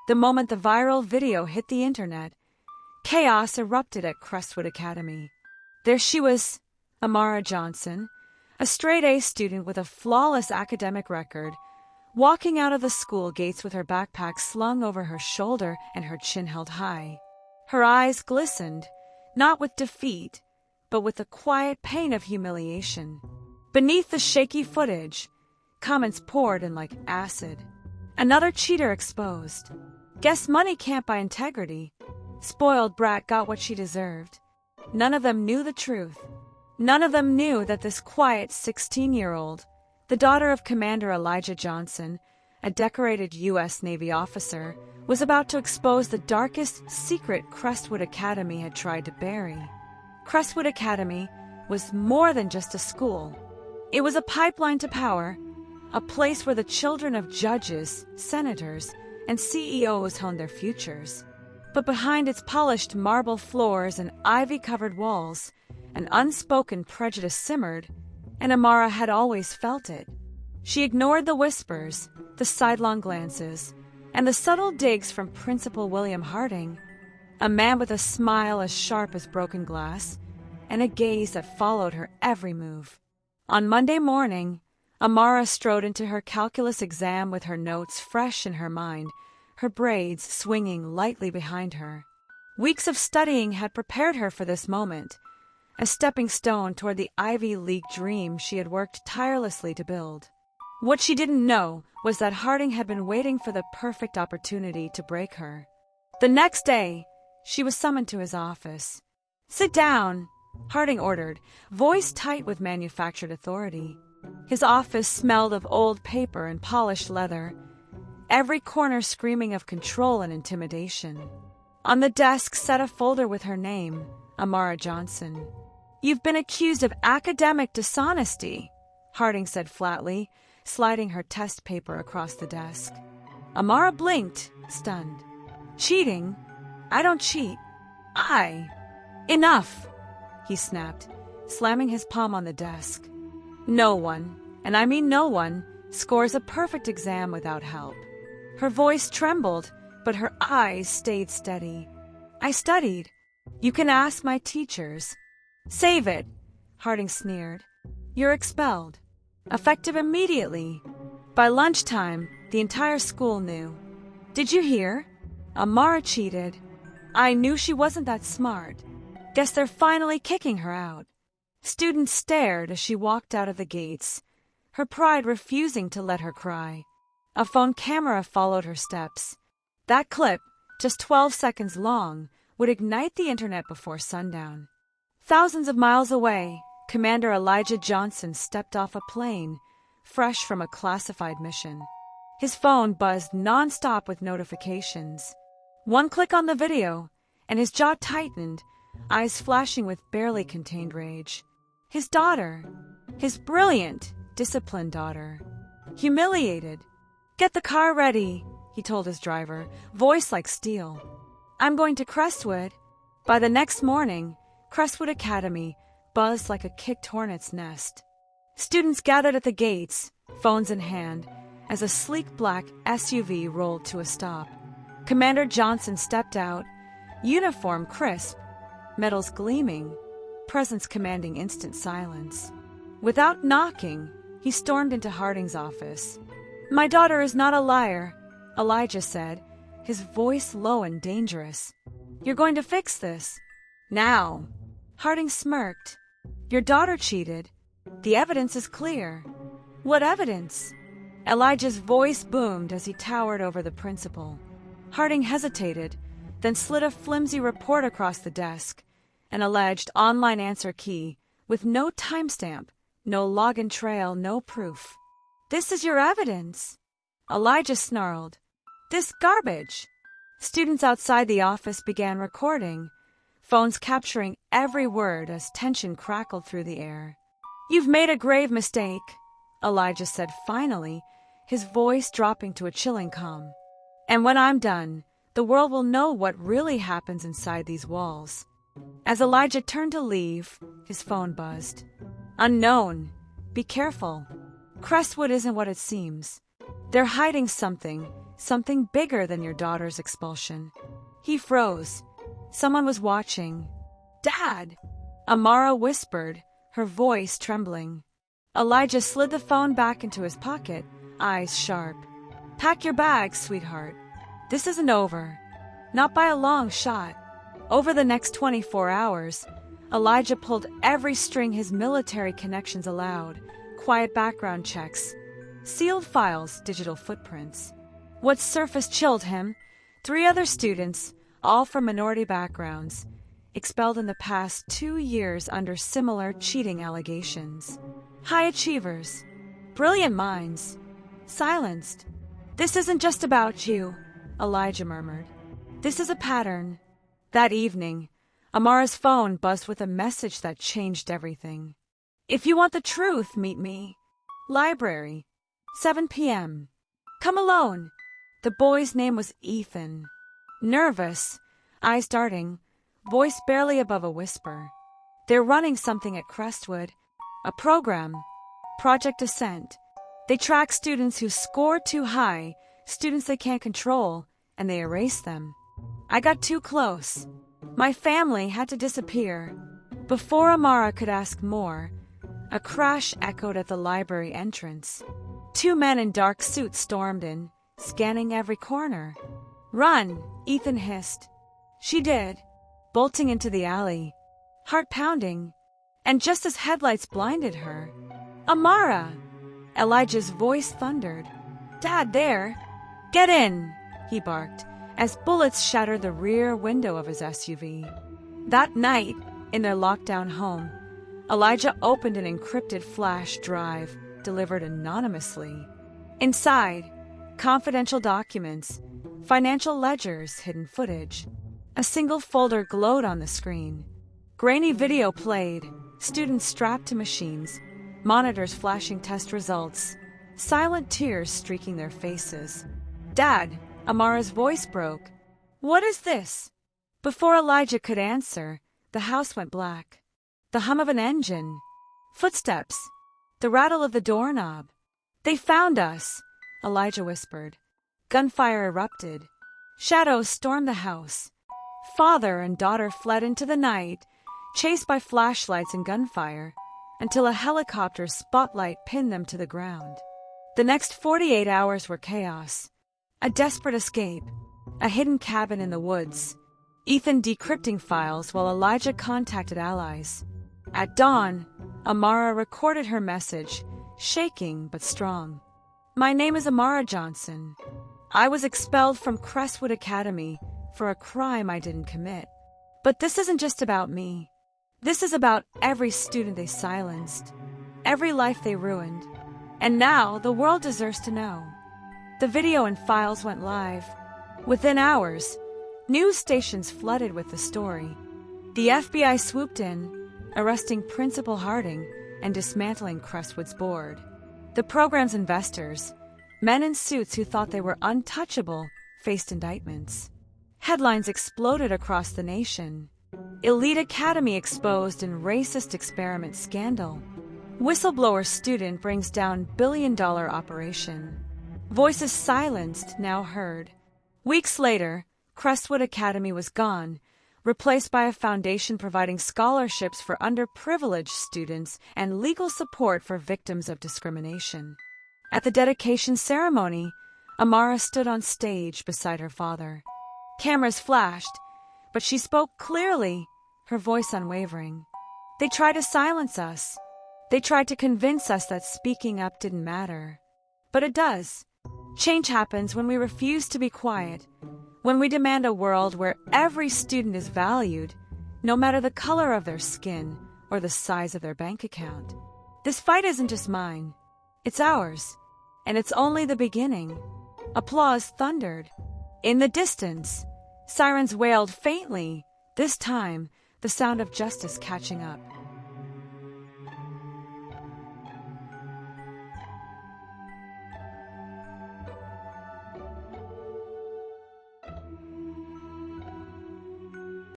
The moment the viral video hit the internet, chaos erupted at Crestwood Academy. There she was, Amara Johnson, a straight-A student with a flawless academic record, walking out of the school gates with her backpack slung over her shoulder and her chin held high. Her eyes glistened, not with defeat, but with the quiet pain of humiliation. Beneath the shaky footage, comments poured in like acid. Another cheater exposed. Guess money can't buy integrity. Spoiled brat got what she deserved. None of them knew the truth. None of them knew that this quiet 16-year-old, the daughter of Commander Elijah Johnson, a decorated U.S. Navy officer, was about to expose the darkest secret Crestwood Academy had tried to bury. Crestwood Academy was more than just a school. It was a pipeline to power, a place where the children of judges, senators, and CEOs honed their futures. But behind its polished marble floors and ivy-covered walls, an unspoken prejudice simmered, and Amara had always felt it. She ignored the whispers, the sidelong glances, and the subtle digs from Principal William Harding, a man with a smile as sharp as broken glass, and a gaze that followed her every move. On Monday morning, Amara strode into her calculus exam with her notes fresh in her mind, her braids swinging lightly behind her. Weeks of studying had prepared her for this moment, a stepping stone toward the Ivy League dream she had worked tirelessly to build. What she didn't know was that Harding had been waiting for the perfect opportunity to break her. The next day, she was summoned to his office. "Sit down," Harding ordered, voice tight with manufactured authority. His office smelled of old paper and polished leather, every corner screaming of control and intimidation. On the desk sat a folder with her name, Amara Johnson. "You've been accused of academic dishonesty," Harding said flatly, sliding her test paper across the desk. Amara blinked, stunned. "Cheating? I don't cheat. Enough!" he snapped, slamming his palm on the desk. "No one, and I mean no one, scores a perfect exam without help." Her voice trembled, but her eyes stayed steady. "I studied. You can ask my teachers." "Save it," Harding sneered. "You're expelled. Effective immediately." By lunchtime, the entire school knew. "Did you hear? Amara cheated. I knew she wasn't that smart. Guess they're finally kicking her out." Students stared as she walked out of the gates, her pride refusing to let her cry. A phone camera followed her steps. That clip, just 12 seconds long, would ignite the internet before sundown. Thousands of miles away, Commander Elijah Johnson stepped off a plane, fresh from a classified mission. His phone buzzed nonstop with notifications. One click on the video, and his jaw tightened, eyes flashing with barely contained rage. His daughter, his brilliant, disciplined daughter, humiliated. "Get the car ready," he told his driver, voice like steel. "I'm going to Crestwood." By the next morning, Crestwood Academy buzzed like a kicked hornet's nest. Students gathered at the gates, phones in hand, as a sleek black SUV rolled to a stop. Commander Johnson stepped out, uniform crisp, medals gleaming, presence commanding instant silence. Without knocking, he stormed into Harding's office. "My daughter is not a liar," Elijah said, his voice low and dangerous. "You're going to fix this. Now." Harding smirked. "Your daughter cheated. The evidence is clear." "What evidence?" Elijah's voice boomed as he towered over the principal. Harding hesitated, then slid a flimsy report across the desk, an alleged online answer key with no timestamp, no login trail, no proof. "This is your evidence." Elijah snarled. "This garbage." Students outside the office began recording, phones capturing every word as tension crackled through the air. "You've made a grave mistake," Elijah said finally, his voice dropping to a chilling calm. "And when I'm done, the world will know what really happens inside these walls." As Elijah turned to leave, his phone buzzed. "Unknown. Be careful. Crestwood isn't what it seems. They're hiding something, Something bigger than your daughter's expulsion. He froze. Someone was watching. "Dad!" Amara whispered, her voice trembling. Elijah slid the phone back into his pocket, eyes sharp. "Pack your bags, sweetheart. This isn't over." Not by a long shot. Over the next 24 hours, Elijah pulled every string his military connections allowed. Quiet background checks, sealed files, digital footprints. What surfaced chilled him. 3 other students, all from minority backgrounds, expelled in the past 2 years under similar cheating allegations. High achievers, brilliant minds, silenced. "This isn't just about you," Elijah murmured. "This is a pattern." That evening, Amara's phone buzzed with a message that changed everything. "If you want the truth, meet me. Library, 7 p.m. Come alone." The boy's name was Ethan. Nervous, eyes darting, voice barely above a whisper. "They're running something at Crestwood. A program. Project Ascent. They track students who score too high, students they can't control, and they erase them." I got too close. My family had to disappear. Before Amara could ask more, a crash echoed at the library entrance. 2 men in dark suits stormed in, scanning every corner. "Run!" Ethan hissed. She did, bolting into the alley, heart pounding, and just as headlights blinded her, "Amara!" Elijah's voice thundered. "Dad, there!" "Get in!" he barked, as bullets shattered the rear window of his SUV. That night, in their lockdown home, Elijah opened an encrypted flash drive delivered anonymously. Inside, confidential documents, financial ledgers, hidden footage. A single folder glowed on the screen. Grainy video played, students strapped to machines, monitors flashing test results, silent tears streaking their faces. "Dad!" Amara's voice broke. "What is this?" Before Elijah could answer, the house went black. The hum of an engine. Footsteps. The rattle of the doorknob. "They found us," Elijah whispered. Gunfire erupted. Shadows stormed the house. Father and daughter fled into the night, chased by flashlights and gunfire, until a helicopter's spotlight pinned them to the ground. The next 48 hours were chaos. A desperate escape. A hidden cabin in the woods. Ethan decrypting files while Elijah contacted allies. At dawn, Amara recorded her message, shaking but strong. "My name is Amara Johnson. I was expelled from Crestwood Academy for a crime I didn't commit. But this isn't just about me. This is about every student they silenced, every life they ruined. And now the world deserves to know." The video and files went live. Within hours, news stations flooded with the story. The FBI swooped in, arresting Principal Harding and dismantling Crestwood's board. The program's investors, men in suits who thought they were untouchable, faced indictments. Headlines exploded across the nation. Elite Academy exposed in racist experiment scandal. Whistleblower student brings down billion-dollar operation. Voices silenced, now heard. Weeks later, Crestwood Academy was gone, replaced by a foundation providing scholarships for underprivileged students and legal support for victims of discrimination. At the dedication ceremony, Amara stood on stage beside her father. Cameras flashed, but she spoke clearly, her voice unwavering. "They tried to silence us. They tried to convince us that speaking up didn't matter. But it does. Change happens when we refuse to be quiet, when we demand a world where every student is valued, no matter the color of their skin or the size of their bank account. This fight isn't just mine. It's ours. And it's only the beginning." Applause thundered. In the distance, sirens wailed faintly, this time the sound of justice catching up.